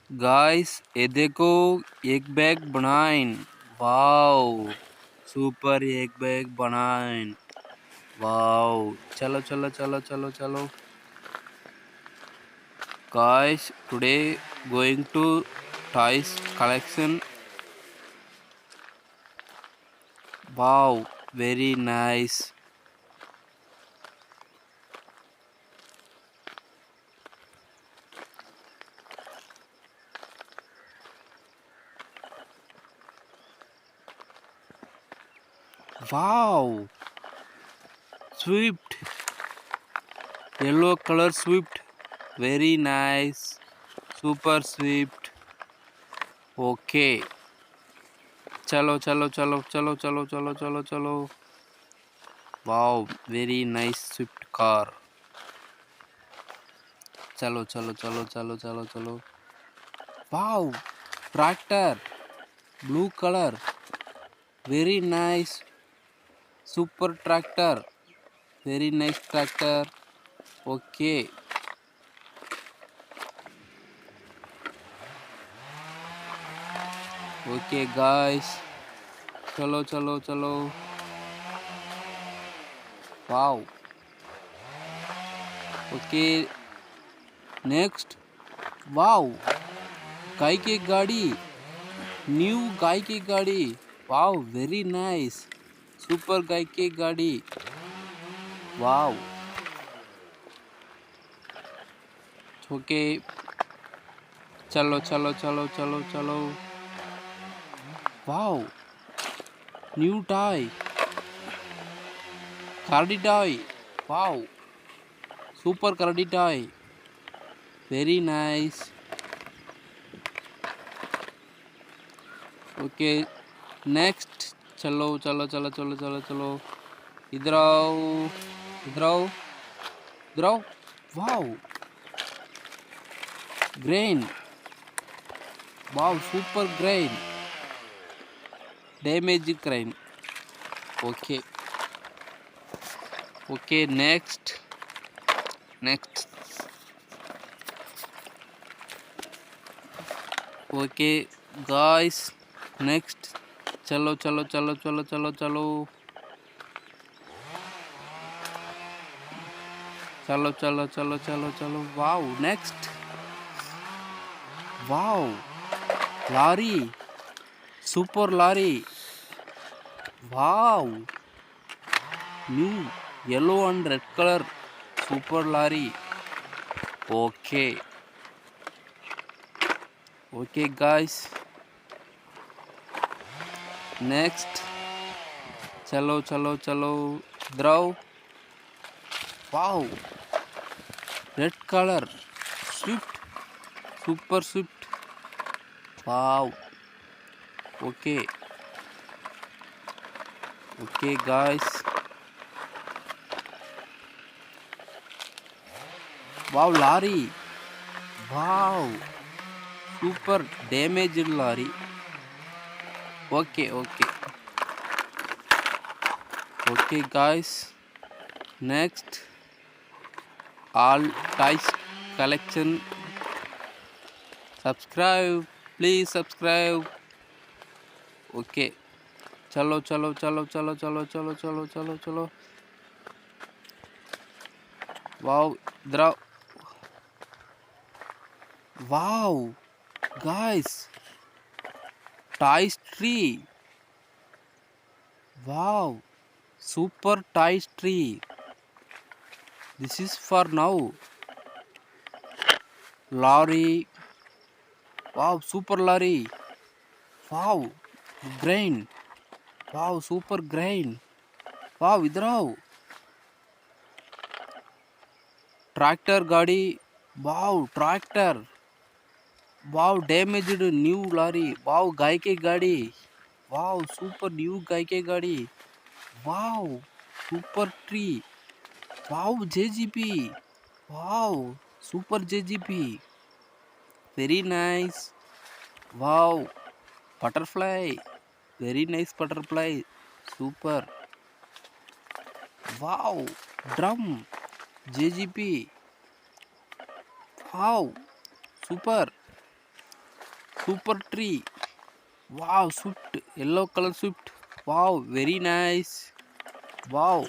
Guys ये देखो एक बैग बनाइन। वाओ सुपर एक बैग बनाइन। वाओ चलो चलो चलो चलो चलो guys today going to toys collection. Wow very nice. Wow swift, yellow color swift, very nice, super swift. Okay चलो चलो चलो चलो चलो चलो चलो चलो wow very nice Swift car. चलो चलो चलो चलो चलो चलो wow tractor blue colour very nice super tractor very nice tractor. Okay okay guys चलो चलो चलो वाओ ओके नेक्स्ट वाओ गाय की गाड़ी न्यू गाय की गाड़ी वाओ वेरी नाइस सुपर गाय की गाड़ी वाओ ओके चलो चलो चलो चलो चलो वाओ न्यू टॉय कार्डी टॉय वाओ सुपर कार्डी toy very nice. Okay next चलो चलो चलो चलो चलो चलो इधर आओ इधर आओ इधर आओ wow grain wow super grain damage crime. Okay okay next next okay guys next चलो चलो चलो चलो चलो चलो चलो चलो चलो चलो चलो wow next wow lorry super lorry wow new yellow and red colour super lorry. Okay okay guys next चलो चलो चलो द्रव wow red colour swift super swift wow okay okay guys wow lorry wow super damaged lorry. Okay okay okay guys next all toys collection subscribe please subscribe। ओके चलो चलो चलो चलो चलो चलो चलो चलो चलो वाओ द्रा wow guys toys tree wow super toys tree this is for now lorry wow super lorry wow grain wow super grain wow इधर आओ ट्रैक्टर गाड़ी wow tractor wow damaged new lorry wow गाय की गाड़ी wow super new गाय की गाड़ी wow super tree wow JCB wow super JCB very nice wow butterfly very nice butterfly super wow drum JCB wow super Super tree. Wow, swift. Yellow color swift. Wow, very nice. Wow.